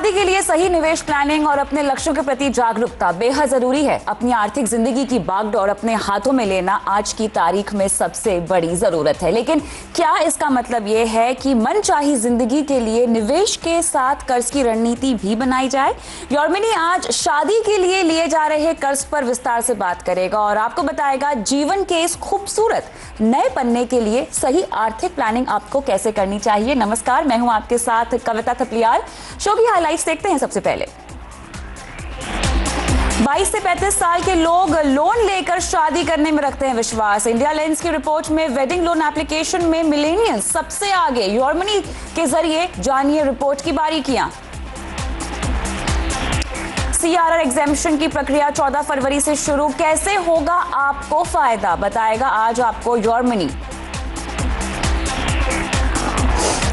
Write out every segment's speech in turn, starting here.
शादी के लिए सही निवेश प्लानिंग और अपने लक्ष्यों के प्रति जागरूकता बेहद जरूरी है। अपनी आर्थिक जिंदगी की बागडोर अपने हाथों में लेना आज की तारीख में सबसे बड़ी जरूरत है। लेकिन क्या इसका मतलब यह है कि मनचाही जिंदगी के लिए निवेश के साथ कर्ज की रणनीति भी बनाई जाए? योरमिनी आज शादी के लिए लिए जा रहे कर्ज पर विस्तार से बात करेगा और आपको बताएगा जीवन के इस खूबसूरत नए पन्ने के लिए सही आर्थिक प्लानिंग आपको कैसे करनी चाहिए। नमस्कार, मैं हूं आपके साथ कविता थपलियाल। शो की हाइलाइट्स देखते हैं। सबसे पहले 22 से 35 साल के लोग लोन लेकर शादी करने में रखते हैं विश्वास। इंडिया लेंस की रिपोर्ट में वेडिंग लोन एप्लीकेशन में मिलेनियल्स सबसे आगे। योरमिनी के जरिए जानिए रिपोर्ट की बारीकियां। CRR एग्जेम्पशन की प्रक्रिया 14 फरवरी से शुरू, कैसे होगा आपको फायदा बताएगा आज आपको योरमिनी।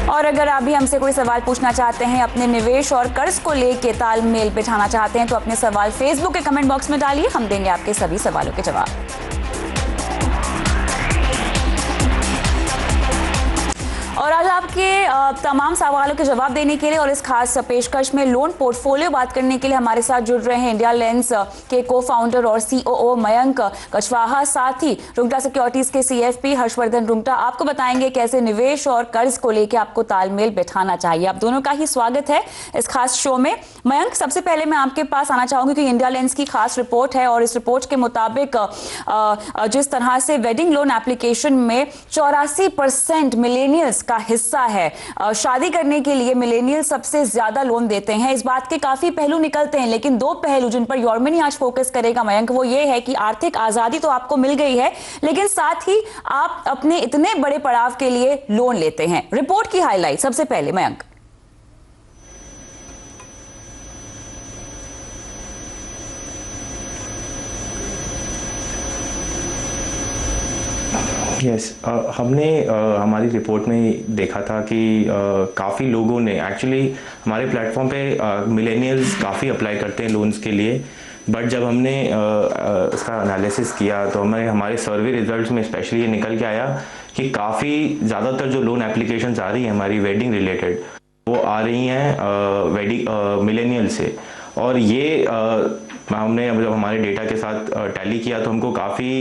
और अगर आप भी हमसे कोई सवाल पूछना चाहते हैं, अपने निवेश और कर्ज को लेकर तालमेल बिठाना चाहते हैं, तो अपने सवाल फेसबुक के कमेंट बॉक्स में डालिए, हम देंगे आपके सभी सवालों के जवाब। और आज आपके तमाम सवालों के जवाब देने के लिए और इस खास पेशकश में लोन पोर्टफोलियो बात करने के लिए हमारे साथ जुड़ रहे हैं इंडिया लेंस के को-फाउंडर और COO मयंक कछवाहा, साथ ही रुंगटा सिक्योरिटीज के CFP हर्षवर्धन रुंगटा। आपको बताएंगे कैसे निवेश और कर्ज को लेकर आपको तालमेल बैठाना चाहिए। आप दोनों का ही स्वागत है इस खास शो में। मयंक, सबसे पहले मैं आपके पास आना चाहूंगी कि इंडिया लेंस की खास रिपोर्ट है और इस रिपोर्ट के मुताबिक जिस तरह से वेडिंग लोन एप्लीकेशन में 84% मिलेनियल्स का हिस्सा है। शादी करने के लिए मिलेनियल सबसे ज्यादा लोन देते हैं। इस बात के काफी पहलू निकलते हैं, लेकिन दो पहलू जिन पर योरमिनी आज फोकस करेगा मयंक, वो ये है कि आर्थिक आजादी तो आपको मिल गई है, लेकिन साथ ही आप अपने इतने बड़े पड़ाव के लिए लोन लेते हैं। रिपोर्ट की हाईलाइट सबसे पहले मयंक। यस, हमने हमारी रिपोर्ट में देखा था कि काफ़ी लोगों ने एक्चुअली हमारे प्लेटफॉर्म पे मिलेनियल्स काफ़ी अप्लाई करते हैं लोन्स के लिए, बट जब हमने इसका एनालिसिस किया तो हमें हमारे सर्वे रिजल्ट्स में स्पेशली ये निकल के आया कि काफ़ी ज़्यादातर जो लोन एप्लीकेशंस आ रही हैं हमारी वेडिंग रिलेटेड, वो आ रही हैं वेडिंग मिलेनियल से। और ये हमने जब हमारे डेटा के साथ टैली किया तो हमको काफ़ी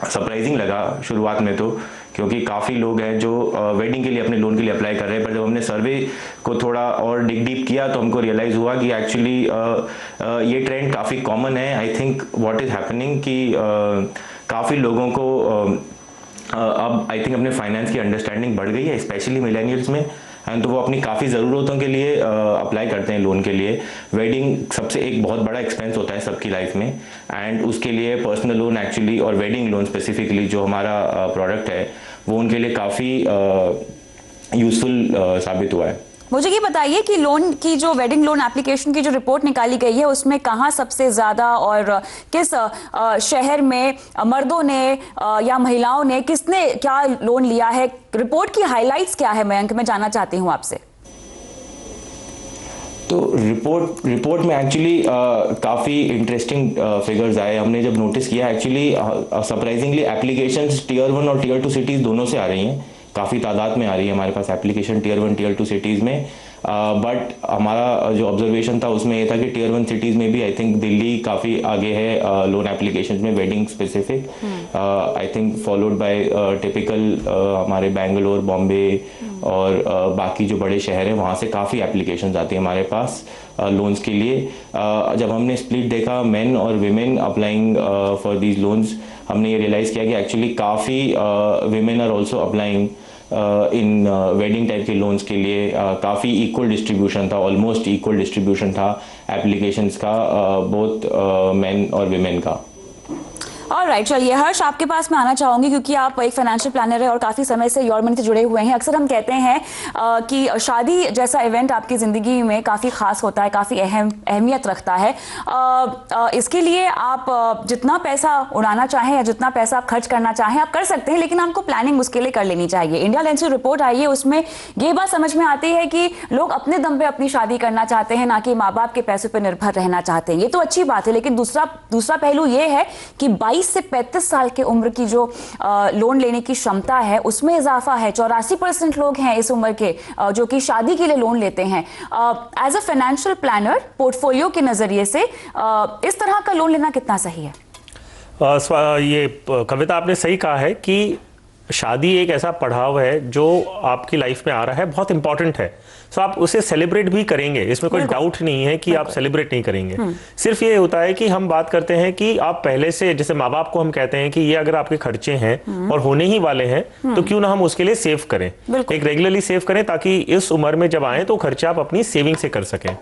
सरप्राइजिंग लगा शुरुआत में, तो क्योंकि काफ़ी लोग हैं जो वेडिंग के लिए अपने लोन के लिए अप्लाई कर रहे हैं, पर जब हमने सर्वे को थोड़ा और डिग डीप किया तो हमको रियलाइज़ हुआ कि एक्चुअली ये ट्रेंड काफ़ी कॉमन है। I think what is happening कि काफ़ी लोगों को अब आई थिंक अपने फाइनेंस की अंडरस्टैंडिंग बढ़ गई है, स्पेशली मिलेनियल्स में, एंड तो वो अपनी काफ़ी ज़रूरतों के लिए अप्लाई करते हैं लोन के लिए। वेडिंग सबसे एक बहुत बड़ा एक्सपेंस होता है सबकी लाइफ में, एंड उसके लिए पर्सनल लोन एक्चुअली और वेडिंग लोन स्पेसिफिकली जो हमारा प्रोडक्ट है वो उनके लिए काफ़ी यूजफुल साबित हुआ है। मुझे ये बताइए कि लोन की जो वेडिंग लोन एप्लीकेशन की जो रिपोर्ट निकाली गई है उसमें कहाँ सबसे ज़्यादा और किस शहर में मर्दों ने या महिलाओं ने किसने क्या लोन लिया है? रिपोर्ट की हाइलाइट्स क्या है मयंक, मैं जानना चाहती हूँ आपसे। तो रिपोर्ट में एक्चुअली काफ़ी इंटरेस्टिंग फिगर्स आए। हमने जब नोटिस किया एक्चुअली सरप्राइजिंगली एप्लीकेशंस टियर 1 और टियर 2 सिटीज़ दोनों से आ रही हैं, काफ़ी तादाद में आ रही है हमारे पास एप्लीकेशन टियर 1 टियर 2 सिटीज़ में। बट हमारा जो ऑब्जर्वेशन था उसमें ये था कि टियर 1 सिटीज़ में भी आई थिंक दिल्ली काफ़ी आगे है लोन एप्लीकेशन में wedding specific, I think followed by typical हमारे बेंगलोर, बॉम्बे और बाकी जो बड़े शहर हैं वहाँ से काफ़ी एप्लीकेशंस आती हैं हमारे पास लोन्स के लिए। जब हमने स्प्लिट देखा मेन और women applying for these loans, हमने ये रियलाइज़ किया कि एक्चुअली काफ़ी women are also applying in wedding type के लोन्स के लिए। काफ़ी इक्वल डिस्ट्रीब्यूशन था, ऑलमोस्ट इक्वल डिस्ट्रीब्यूशन था एप्लीकेशंस का, बोथ मेन और विमेन का। ऑलराइट, चलिए हर्ष, आपके पास मैं आना चाहूंगी क्योंकि आप एक फाइनेंशियल प्लानर है और काफी समय से योरमिनी से जुड़े हुए हैं। अक्सर हम कहते हैं कि शादी जैसा इवेंट आपकी जिंदगी में काफी खास होता है, काफी अहमियत रखता है। इसके लिए आप जितना पैसा उड़ाना चाहें या जितना पैसा आप खर्च करना चाहें आप कर सकते हैं, लेकिन आपको प्लानिंग उसके लिए कर लेनी चाहिए। इंडिया लेंस की रिपोर्ट आई है, उसमें ये बात समझ में आती है कि लोग अपने दम पे अपनी शादी करना चाहते हैं, ना कि माँ बाप के पैसों पर निर्भर रहना चाहते हैं। ये तो अच्छी बात है, लेकिन दूसरा पहलू ये है कि 22 22 से 35 साल के उम्र की जो लोन लेने की क्षमता है उसमें इजाफा है। 84% लोग हैं इस उम्र के जो कि शादी के लिए लोन लेते हैं। As a financial planner, portfolio के नजरिए से इस तरह का लोन लेना कितना सही है? ये कविता आपने सही कहा है कि शादी एक ऐसा पड़ाव है जो आपकी लाइफ में आ रहा है, बहुत इंपॉर्टेंट है। सो आप उसे सेलिब्रेट भी करेंगे, इसमें कोई डाउट नहीं है कि आप सेलिब्रेट नहीं करेंगे। सिर्फ ये होता है कि हम बात करते हैं कि आप पहले से, जैसे माँ बाप को हम कहते हैं कि ये अगर आपके खर्चे हैं और होने ही वाले हैं तो क्यों ना हम उसके लिए सेव करें, एक रेगुलरली सेव करें, ताकि इस उम्र में जब आए तो खर्चा आप अपनी सेविंग से कर सकें।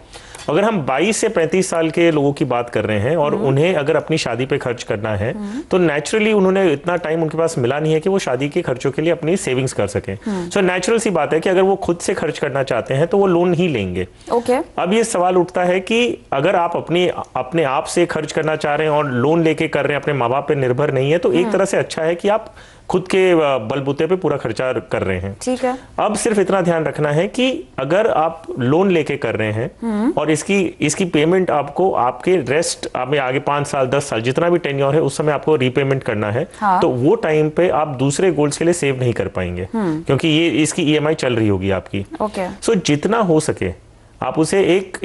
अगर हम 22 से 35 साल के लोगों की बात कर रहे हैं और उन्हें अगर अपनी शादी पे खर्च करना है तो नेचुरली उन्होंने इतना टाइम उनके पास मिला नहीं है कि वो शादी के खर्चों के लिए अपनी सेविंग्स कर सकें। सो नेचुरल सी बात है कि अगर वो खुद से खर्च करना चाहते हैं तो वो लोन ही लेंगे। अब ये सवाल उठता है कि अगर आप अपने आप से खर्च करना चाह रहे हैं और लोन लेके कर रहे हैं, अपने माँ बाप पे निर्भर नहीं है, तो एक तरह से अच्छा है कि आप खुद के बलबूते पे पूरा खर्चा कर रहे हैं। ठीक है। अब सिर्फ इतना ध्यान रखना है कि अगर आप लोन लेके कर रहे हैं और इसकी पेमेंट आपको आपके रेस्ट में आगे 5 साल 10 साल जितना भी टेन्योर है उस समय आपको रीपेमेंट करना है, तो वो टाइम पे आप दूसरे गोल्स के लिए सेव नहीं कर पाएंगे क्योंकि ये इसकी ईएमआई चल रही होगी आपकी। सो जितना हो सके आप उसे एक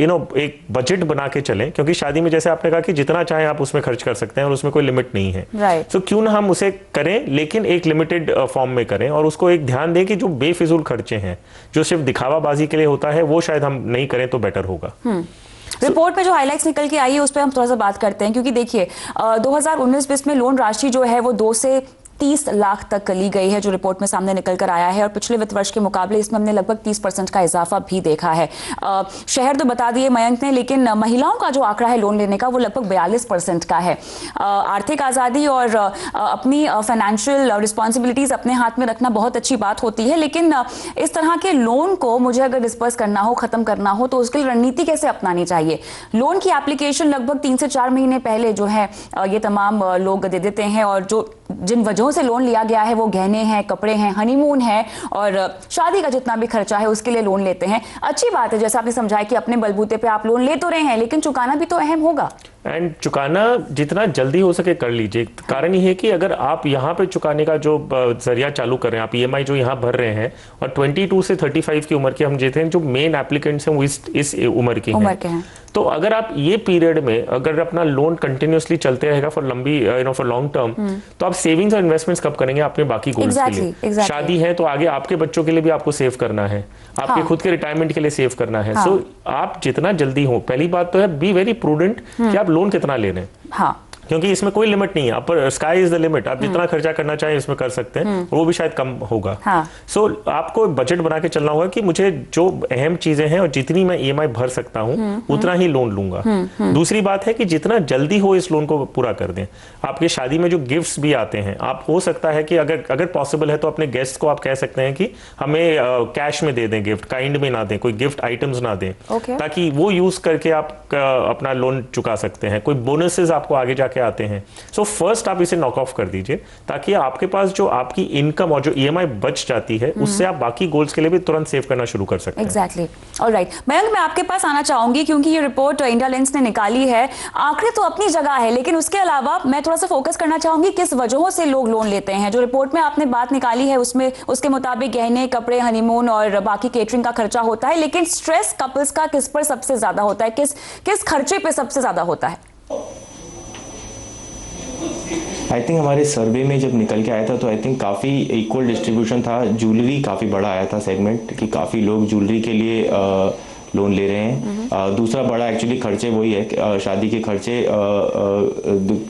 बजट बना के चलें, क्योंकि शादी में जैसे आपने कहा कि जितना चाहे आप उसमें खर्च कर सकते हैं और उसमें कोई लिमिट नहीं है। सो क्यों ना हम उसे करें, लेकिन एक लिमिटेड फॉर्म में करें और उसको एक ध्यान दें कि जो बेफिजूल खर्चे हैं, जो सिर्फ दिखावाबाजी के लिए होता है, वो शायद हम नहीं करें तो बेटर होगा। रिपोर्ट में जो हाइलाइट्स निकल के आई है उस पर हम थोड़ा सा बात करते हैं, क्योंकि देखिए 2019-20 में लोन राशि जो है वो 2 से 30 लाख तक ली गई है, जो रिपोर्ट में सामने निकल कर आया है। और पिछले वित्त वर्ष के मुकाबले इसमें हमने लगभग 30% का इजाफा भी देखा है। शहर तो बता दिए मयंक ने, लेकिन महिलाओं का जो आंकड़ा है लोन लेने का वो लगभग 42% का है। आर्थिक आज़ादी और अपनी फाइनेंशियल रिस्पॉन्सिबिलिटीज अपने हाथ में रखना बहुत अच्छी बात होती है, लेकिन इस तरह के लोन को मुझे अगर डिस्पर्स करना हो, खत्म करना हो, तो उसके लिए रणनीति कैसे अपनानी चाहिए? लोन की एप्लीकेशन लगभग 3 से 4 महीने पहले जो है ये तमाम लोग दे देते हैं, और जिन वजहों से लोन लिया गया है वो गहने हैं, कपड़े हैं, हनीमून है और शादी का जितना भी खर्चा है उसके लिए लोन लेते हैं। अच्छी बात है, जैसा आपने समझाया कि अपने बलबूते पे आप लोन ले तो रहे हैं, लेकिन चुकाना भी तो अहम होगा। एंड चुकाना जितना जल्दी हो सके कर लीजिए। कारण ये है कि अगर आप यहाँ पे चुकाने का जो जरिया चालू कर रहे हैं, आप ईएमआई जो यहाँ भर रहे हैं, और 22 से 35 की उम्र के हम देते हैं जो मेन एप्लीकेंट्स हैं वो इस उम्र के हैं, तो अगर आप ये पीरियड में अगर अपना लोन कंटिन्यूअसली चलते रहेगा फॉर लंबी फॉर लॉन्ग टर्म, तो आप सेविंग्स और इन्वेस्टमेंट्स कब करेंगे अपने बाकी गोल्स के लिए? शादी है तो आगे आपके बच्चों के लिए भी आपको सेव करना है, आपके खुद के रिटायरमेंट के लिए सेव करना है। सो आप जितना जल्दी हो, पहली बात तो है बी वेरी प्रूडेंट कि आप लोन कितना ले रहे हैं, क्योंकि इसमें कोई लिमिट नहीं है, पर स्काई इज द लिमिट। आप जितना खर्चा करना चाहें इसमें कर सकते हैं, वो भी शायद कम होगा। सो आपको बजट बना के चलना होगा कि मुझे जो अहम चीजें हैं और जितनी मैं ईएमआई भर सकता हूं उतना ही लोन लूंगा। दूसरी बात है कि जितना जल्दी हो इस लोन को पूरा कर दें। आपके शादी में जो गिफ्ट्स भी आते हैं, आप हो सकता है कि अगर पॉसिबल है तो अपने गेस्ट को आप कह सकते हैं कि हमें कैश में दे दें, गिफ्ट काइंड में ना दें, कोई गिफ्ट आइटम्स ना दें, ताकि वो यूज करके आप अपना लोन चुका सकते हैं। कोई बोनसेस आपको आगे जाके आते हैं। सो फर्स्ट आप इसे नॉक ऑफ कर दीजिए, ताकि आपके पास जो आपकी इनकम और जो ईएमआई बच जाती है उससे आप बाकी गोल्स के लिए भी तुरंत सेव करना शुरू कर सकते हैं। एग्जैक्टली। ऑलराइट मयंक, मैं आपके पास आना चाहूंगी क्योंकि ये रिपोर्ट इंडिया लेंस ने निकाली है। आंकड़े तो अपनी जगह है, लेकिन उसके अलावा मैं थोड़ा सा फोकस करना चाहूंगी किस वजहों से लोग लोन लेते हैं। जो रिपोर्ट में आपने बात निकाली है उसमें उसके मुताबिक गहने, कपड़े, हनीमून और बाकी केटरिंग का खर्चा होता है, लेकिन स्ट्रेस कपल्स का किस पर सबसे ज्यादा होता है, किस खर्चे पे सबसे ज्यादा होता है? आई थिंक हमारे सर्वे में जब निकल के आया था तो आई थिंक काफ़ी इक्वल डिस्ट्रीब्यूशन था। ज्वेलरी काफ़ी बड़ा आया था सेगमेंट, कि काफ़ी लोग ज्वेलरी के लिए लोन ले रहे हैं। दूसरा बड़ा एक्चुअली खर्चे वही है, शादी के खर्चे,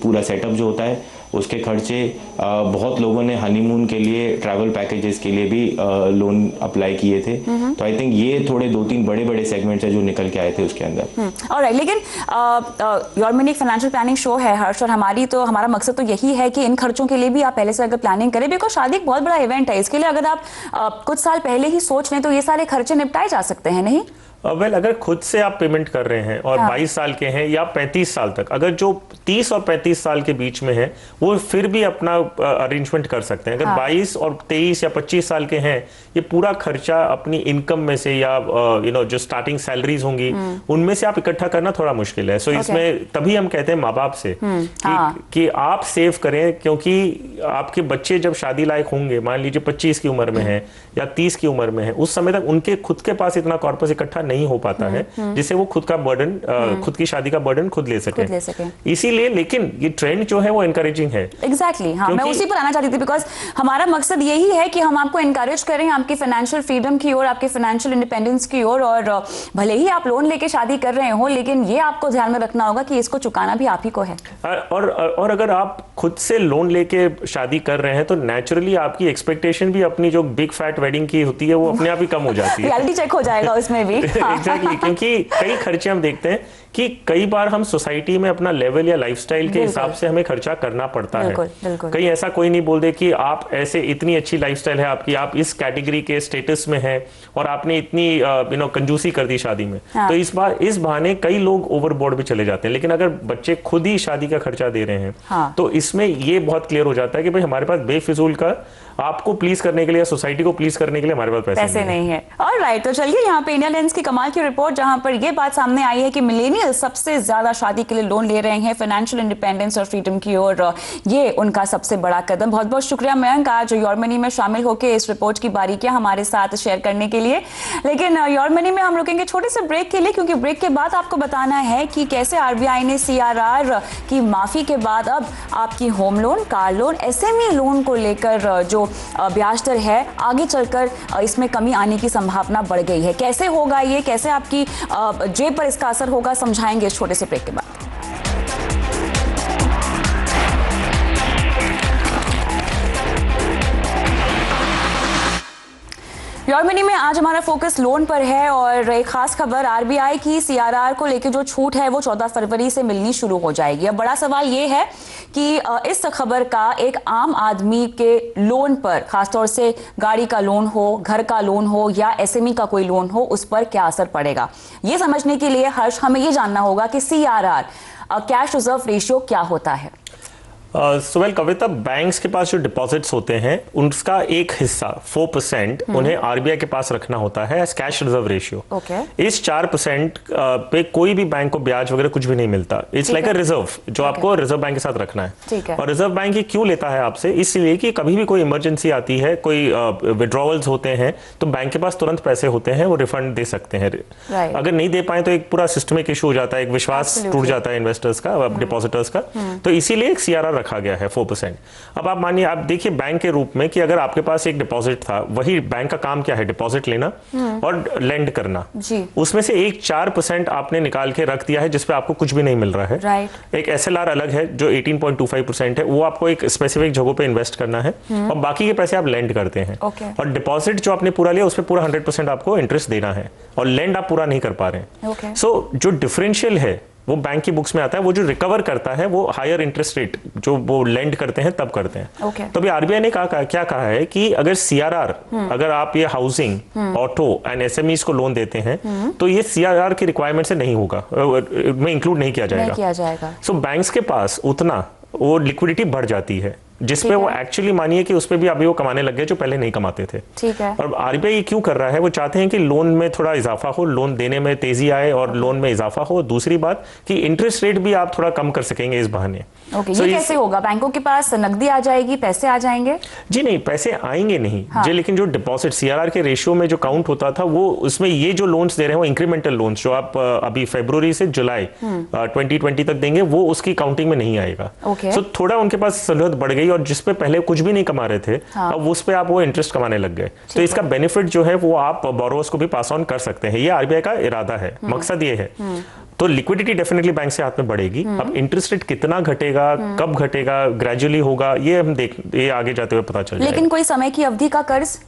पूरा सेटअप जो होता है उसके खर्चे। बहुत लोगों ने हनीमून के लिए, ट्रैवल पैकेजेस के लिए भी लोन अप्लाई किए थे। तो आई थिंक ये थोड़े 2-3 बड़े सेगमेंट्स हैं जो निकल के आए थे उसके अंदर। ऑलराइट, लेकिन your mini financial planning show है हर्ष, और हमारा मकसद तो यही है कि इन खर्चों के लिए भी आप पहले से अगर प्लानिंग करें, बिकॉज शादी एक बहुत बड़ा इवेंट है। इसके लिए अगर आप कुछ साल पहले ही सोच लें तो ये सारे खर्चे निपटाए जा सकते हैं, नहीं? वेल अगर खुद से आप पेमेंट कर रहे हैं और 22 साल के हैं या 35 साल तक, अगर जो 30 और 35 साल के बीच में है वो फिर भी अपना अरेंजमेंट कर सकते हैं। अगर 22 और 23 या 25 साल के हैं, ये पूरा खर्चा अपनी इनकम में से या जो स्टार्टिंग सैलरीज होंगी उनमें से आप इकट्ठा करना थोड़ा मुश्किल है। सो इसमें तभी हम कहते हैं माँ बाप से कि आप सेव करें, क्योंकि आपके बच्चे जब शादी लायक होंगे, मान लीजिए 25 की उम्र में है या 30 की उम्र में है, उस समय तक उनके खुद के पास इतना कॉर्पस इकट्ठा नहीं हो पाता है जिससे वो खुद का बर्डन खुद की शादी का बर्डन खुद ले सके। इसीलिए लेकिन ये ट्रेंड जो है वो एनकरेजिंग है। एग्जैक्टली हाँ, मैं उसी पर आना चाहती थी, बिकॉज हमारा मकसद यही है कि हम आपको एनकरेज करें आपकी फाइनेंशियल फ्रीडम की ओर, आपके फाइनेंशियल इंडिपेंडेंस की ओर। और भले ही आप लोन लेके शादी कर रहे हो, लेकिन ये आपको ध्यान में रखना होगा कि इसको चुकाना भी आप ही को है। और अगर आप खुद से लोन लेके शादी कर रहे हैं तो नेचुरली आपकी एक्सपेक्टेशन भी अपनी जो बिग फैट वेडिंग की होती है वो अपने आप ही कम हो जाती है। रियलिटी चेक हो जाएगा उसमें भी। एग्जैक्टली, क्योंकि कई खर्चे हम देखते हैं कि कई बार हम सोसाइटी में अपना लेवल या लाइफस्टाइल के हिसाब से हमें खर्चा करना पड़ता है। कहीं ऐसा कोई नहीं बोल दे कि आप ऐसे इतनी अच्छी लाइफस्टाइल है आपकी, आप इस कैटेगरी के स्टेटस में हैं और आपने इतनी कंजूसी कर दी शादी में। तो इस बहाने कई लोग ओवरबोर्ड भी चले जाते हैं। लेकिन अगर बच्चे खुद ही शादी का खर्चा दे रहे हैं तो इसमें ये बहुत क्लियर हो जाता है कि भाई हमारे पास बेफिजूल का आपको प्लीज करने के लिए, सोसाइटी को प्लीज करने के लिए हमारे पास पैसे नहीं है। ऑलराइट, तो चलिए यहाँ पे इंडिया लेंस की कमाल की रिपोर्ट, जहां पर ये बात सामने आई है कि मिलेनियल सबसे ज्यादा शादी के लिए लोन ले रहे हैं फाइनेंशियल इंडिपेंडेंस और फ्रीडम की ओर। ये उनका सबसे बड़ा कदम। बहुत बहुत शुक्रिया मयंक, आज योर मनी में शामिल होकर इस रिपोर्ट की बारीकियां हमारे साथ शेयर करने के लिए। लेकिन योर मनी में हम रुकेंगे छोटे से ब्रेक के लिए, क्योंकि ब्रेक के बाद आपको बताना है कि कैसे आरबीआई ने सीआरआर की माफी के बाद अब आपकी home loan, car loan, SME loan को लेकर जो ब्याज दर है आगे चलकर इसमें कमी आने की संभावना बढ़ गई है। कैसे होगा ये, कैसे आपकी जेब पर इसका असर होगा, समझाएंगे इस छोटे से ब्रेक के बाद। योर मनी में आज हमारा फोकस लोन पर है और एक खास खबर, आरबीआई की सीआरआर को लेकर जो छूट है वो 14 फरवरी से मिलनी शुरू हो जाएगी। अब बड़ा सवाल ये है कि इस खबर का एक आम आदमी के लोन पर, खासतौर से गाड़ी का लोन हो, घर का लोन हो या एसएमई का कोई लोन हो, उस पर क्या असर पड़ेगा। ये समझने के लिए हर्ष हमें ये जानना होगा कि सीआरआर कैश रिजर्व रेशियो क्या होता है। सुवेल कविता, बैंक्स के पास जो डिपॉजिट्स होते हैं उनका एक हिस्सा 4% उन्हें आरबीआई के पास रखना होता है एज कैश रिजर्व रेशियो। इस 4% पे कोई भी बैंक को ब्याज वगैरह कुछ भी नहीं मिलता। इट्स लाइक अ रिजर्व जो आपको रिजर्व बैंक के साथ रखना है। और रिजर्व बैंक ये क्यों लेता है आपसे, इसलिए कि कभी भी कोई इमरजेंसी आती है, कोई विड्रॉवल्स होते हैं तो बैंक के पास तुरंत पैसे होते हैं, वो रिफंड दे सकते हैं। अगर नहीं दे पाए तो एक पूरा सिस्टमिक इशू हो जाता है, एक विश्वास टूट जाता है इन्वेस्टर्स का, डिपॉजिटर्स का। तो इसीलिए एक सीआरआर रखा गया है 4%। अब आप मानिए, आप देखिए बैंक के रूप में कि अगर आपके पास एक डिपॉजिट था, वही बैंक का काम क्या है, डिपॉजिट लेना और लेंड करना जी। उसमें से एक 4% आपने निकाल के रख दिया है जिसपे आपको कुछ भी नहीं मिल रहा है। एक एसएलआर अलग है जो 18.25% है, वो आपको एक स्पेसिफिक जगहों पे इन्वेस्ट करना है और बाकी के पैसे आप लेंड करते हैं। और डिपॉजिट जो आपने पूरा लिया उस पर पूरा 100% आपको इंटरेस्ट देना है और लेंड आप पूरा नहीं कर पा रहे हैं। सो जो डिफरेंशियल है वो बैंक की बुक्स में आता है, वो जो रिकवर करता है वो हायर इंटरेस्ट रेट जो वो लेंड करते हैं तब करते हैं। तो अभी आरबीआई ने क्या कहा है कि अगर सीआरआर, अगर आप ये हाउसिंग, ऑटो एंड एसएमईज को लोन देते हैं तो ये सीआरआर की रिक्वायरमेंट से नहीं होगा, में इंक्लूड नहीं किया जाएगा। सो बैंक्स के पास उतना वो लिक्विडिटी बढ़ जाती है जिसपे वो एक्चुअली मानिए कि उसपे भी अभी वो कमाने लग गए जो पहले नहीं कमाते थे। ठीक है। और आरबीआई क्यों कर रहा है, वो चाहते हैं कि लोन में थोड़ा इजाफा हो, लोन देने में तेजी आए और लोन में इजाफा हो। दूसरी बात कि इंटरेस्ट रेट भी आप थोड़ा कम कर सकेंगे इस बहाने। ये कैसे होगा, बैंकों के पास नकदी आ जाएगी, पैसे आ जाएंगे? जी नहीं, पैसे आएंगे नहीं जी, लेकिन जो डिपॉजिट सीआरआर के रेशियो में जो काउंट होता था वो उसमें ये जो लोन्स दे रहे हैं वो इंक्रीमेंटल लोन्स जो आप अभी फरवरी से जुलाई 2020 तक देंगे वो उसकी काउंटिंग में नहीं आएगा। सो थोड़ा उनके पास सहूलियत बढ़ गई और जिसपे पहले कुछ भी नहीं कमा रहे थे अब उस पे आप वो इंटरेस्ट कमाने लग गए। तो इसका बेनिफिट जो है वो आप बोरोवर्स को भी पास ऑन कर सकते हैं। ये आरबीआई का इरादा है, मकसद ये है। तो लिक्विडिटी डेफिनेटली बैंक से हाथ में बढ़ेगी। अब इंटरेस्ट रेट कितना घटेगा, कब घटेगा, ग्रेजुअली होगा, ये हम ये आगे जाते हुए पता चल जाएगा। लेकिन कोई समय की अवधि का कर्ज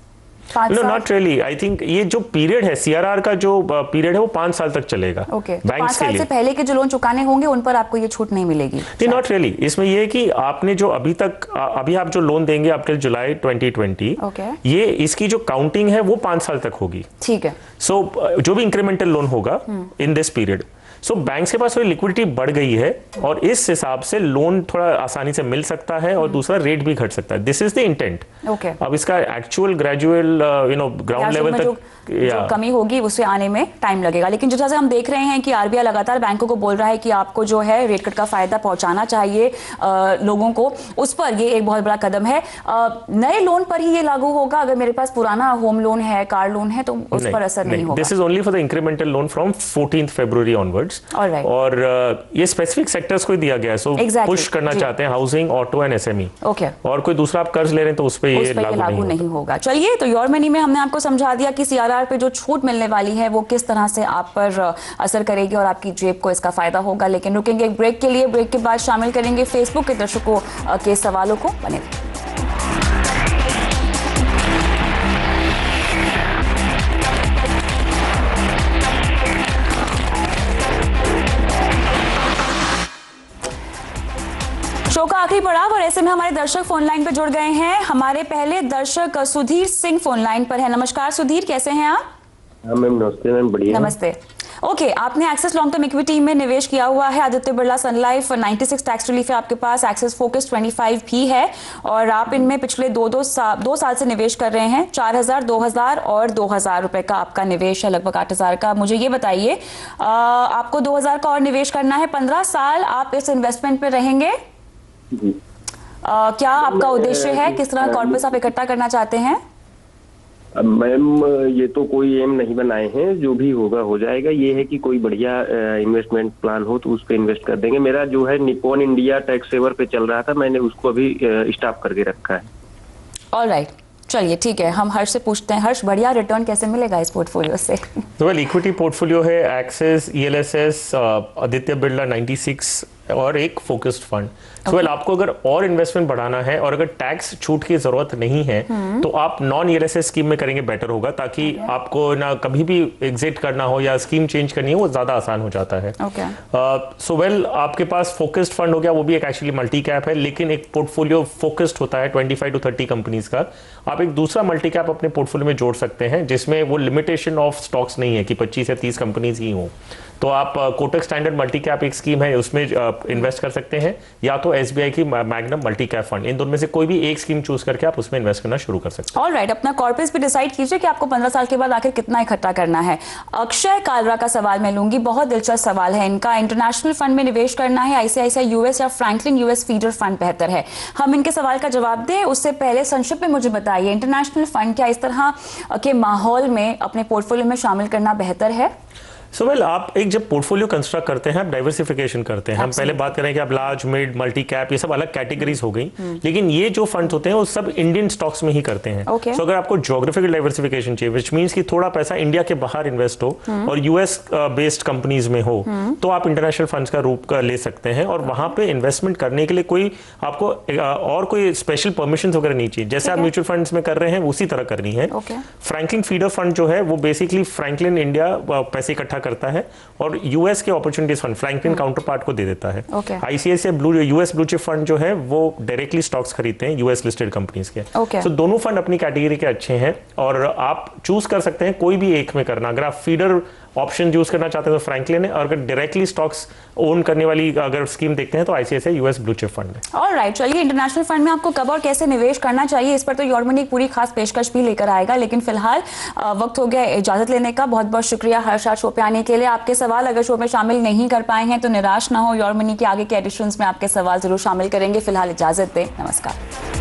5 साल? नॉट रियली, आई थिंक ये जो पीरियड है सीआरआर का जो पीरियड है वो 5 साल तक चलेगा। ओके, तो 5 बैंक्स के साल लिए। से पहले के जो लोन चुकाने होंगे उन पर आपको ये छूट नहीं मिलेगी? नहीं, नॉट रियली। इसमें ये है कि आपने जो अभी आप जो लोन देंगे अप टिल जुलाई 2020, ओके। ये इसकी जो काउंटिंग है वो 5 साल तक होगी। ठीक है। सो जो भी इंक्रीमेंटल लोन होगा in this period, so banks के पास थोड़ी लिक्विडिटी बढ़ गई है और इस हिसाब से लोन थोड़ा आसानी से मिल सकता है और दूसरा रेट भी घट सकता है। This is the intent. Okay. अब इसका एक्चुअल ग्रेजुअल ग्राउंड लेवल तक जो कमी होगी उसे आने में टाइम लगेगा, लेकिन जिस तरह से हम देख रहे हैं कि आरबीआई लगातार बैंकों को बोल रहा है कि आपको जो है रेट कट का फायदा पहुंचाना चाहिए लोगों को, उस पर ये एक बहुत बड़ा कदम है। नए लोन पर ही ये लागू होगा? अगर मेरे पास पुराना होम लोन है, कार लोन है, तो उस पर असर नहीं होगा? This is only for the incremental loan from 14th February onwards. Alright. और ये स्पेसिफिक सेक्टर्स को ही दिया गया है, सो Exactly, पुश करना जी। चाहते हैं housing, auto and SME. Okay. और कोई दूसरा आप कर्ज ले रहे हैं तो उस पर ये लागू नहीं होगा। चलिए, तो योर मनी में हमने आपको समझा दिया कि सीआरआर पे जो छूट मिलने वाली है वो किस तरह से आप पर असर करेगी और आपकी जेब को इसका फायदा होगा। लेकिन रुकेंगे एक ब्रेक के लिए, ब्रेक के बाद शामिल करेंगे फेसबुक के दर्शकों के सवालों को। बने रहिए। शो का आखिरी पड़ाव और ऐसे में हमारे दर्शक फोन लाइन पे जुड़ गए हैं। हमारे पहले दर्शक सुधीर सिंह फोन लाइन पर है। नमस्कार सुधीर, कैसे हैं आप? हाँ मैम, नमस्ते मैम, बढ़िया। नमस्ते। ओके, आपने एक्सेस लॉन्ग टर्म इक्विटी में निवेश किया हुआ है। आदित्य बिरला सन लाइफ 96 टैक्स रिलीफ है आपके पास, एक्सेस फोकस 25 भी है और आप इनमें पिछले दो साल से निवेश कर रहे हैं। 4000, 2000 और 2000 रुपए का आपका निवेश है, लगभग 8000 का। मुझे ये बताइए, आपको 2000 का और निवेश करना है, 15 साल आप इस इन्वेस्टमेंट पे रहेंगे? जी। क्या आपका उद्देश्य है? किस तरह कॉर्पस आप इकट्ठा करना चाहते हैं? मैम, ये तो कोई एम नहीं बनाए हैं, जो भी होगा हो जाएगा। ये है कि कोई बढ़िया इन्वेस्टमेंट प्लान हो तो उस पर इन्वेस्ट कर देंगे। मेरा जो है निप्पॉन इंडिया टैक्स सेवर पे चल रहा था, मैंने उसको अभी स्टॉप करके रखा है। ऑलराइट, चलिए ठीक है, हम हर्ष से पूछते हैं। हर्ष, बढ़िया रिटर्न कैसे मिलेगा इस पोर्टफोलियो से? तो इक्विटी पोर्टफोलियो है एक्सेस, ईएलएसएस, आदित्य बिरला 96 और एक फोकस्ड फंड। आपको अगर और इन्वेस्टमेंट बढ़ाना है और अगर टैक्स छूट की जरूरत नहीं है तो आप नॉन ईएलएसएस स्कीम में करेंगे बेटर होगा, ताकि आपको ना कभी भी एग्जिट करना हो या स्कीम चेंज करनी हो वो ज्यादा आसान हो जाता है। आपके पास फोकस्ड फंड हो गया, वो भी एक एक्चुअली मल्टी कैप है, लेकिन एक पोर्टफोलियो फोकस्ड होता है 25 to 30 कंपनीज का। आप एक दूसरा मल्टी कैप अपने पोर्टफोलियो में जोड़ सकते हैं जिसमें वो लिमिटेशन ऑफ स्टॉक्स नहीं है कि 25 या 30 कंपनीज ही हो। तो आप कोटक स्टैंडर्ड मल्टी कैप एक स्कीम है, उसमें इन्वेस्ट कर सकते हैं, या तो एसबीआई की मैग्नम मल्टी कैप फंड। इन दोनों में से कोई भी एक स्कीम चूज करके आप उसमें इन्वेस्ट करना शुरू कर सकते हैं। ऑलराइट, अपना कॉर्पस भी डिसाइड कीजिए कि आपको 15 साल के बाद आखिर कितना इकट्ठा करना है। अक्षय कालरा का सवाल मैं लूंगी, बहुत दिलचस्प सवाल है इनका। इंटरनेशनल फंड में निवेश करना है, आईसीआईसीआई यूएस या फ्रैंकलिन यूएस फीडर फंड बेहतर है? हम इनके सवाल का जवाब दें उससे पहले संक्षिप्त में मुझे बताइए, इंटरनेशनल फंड क्या इस तरह के माहौल में अपने पोर्टफोलियो में शामिल करना बेहतर है? आप एक जब पोर्टफोलियो कंस्ट्रक्ट करते हैं, आप डाइवर्सिफिकेशन करते हैं। हम पहले बात करें कि आप लार्ज, मिड, मल्टी कैप, ये सब अलग कैटेगरीज हो गई, लेकिन ये जो फंड्स होते हैं वो सब इंडियन स्टॉक्स में ही करते हैं। Okay. अगर आपको ज्योग्राफिकल डाइवर्सिफिकेशन चाहिए, विच मींस कि थोड़ा पैसा इंडिया के बाहर इन्वेस्ट हो और यूएस बेस्ड कंपनीज में हो, तो आप इंटरनेशनल फंड्स का रूप का ले सकते हैं और वहां पे इन्वेस्टमेंट करने के लिए कोई आपको और कोई स्पेशल परमिशन वगैरह नहीं चाहिए। जैसे आप म्यूचुअल फंड्स में कर रहे हैं उसी तरह करनी है। फ्रैंकलिन फीडर फंड जो है वो बेसिकली फ्रैंकलिन इंडिया पैसे इकट्ठा करता है और यूएस के opportunities fund Franklin counter part को दे देता है। ICICI US blue chip fund जो है वो डायरेक्टली स्टॉक्स खरीदते हैं यूएस लिस्टेड कंपनीज के। तो दोनों फंड अपनी कैटेगरी के अच्छे हैं और आप चूज कर सकते हैं कोई भी एक में करना। अगर आप फीडर ऑप्शन यूज करना चाहते हैं तो फ्रैंकलिन है, और अगर डायरेक्टली स्टॉक्स ओन करने वाली अगर स्कीम देखते हैं तो ICICI US blue chip fund है। ऑलराइट, चलिए इंटरनेशनल फंड में आपको कब और कैसे निवेश करना चाहिए इस पर तो योर मनी पूरी खास पेशकश भी लेकर आएगा, लेकिन फिलहाल वक्त हो गया इजाजत लेने का। बहुत बहुत शुक्रिया हर्ष आज शो पे आने के लिए। आपके सवाल अगर शो में शामिल नहीं कर पाए हैं तो निराश ना हो, योर मनी के आगे के एडिशंस में आपके सवाल जरूर शामिल करेंगे। फिलहाल इजाजत दें, नमस्कार।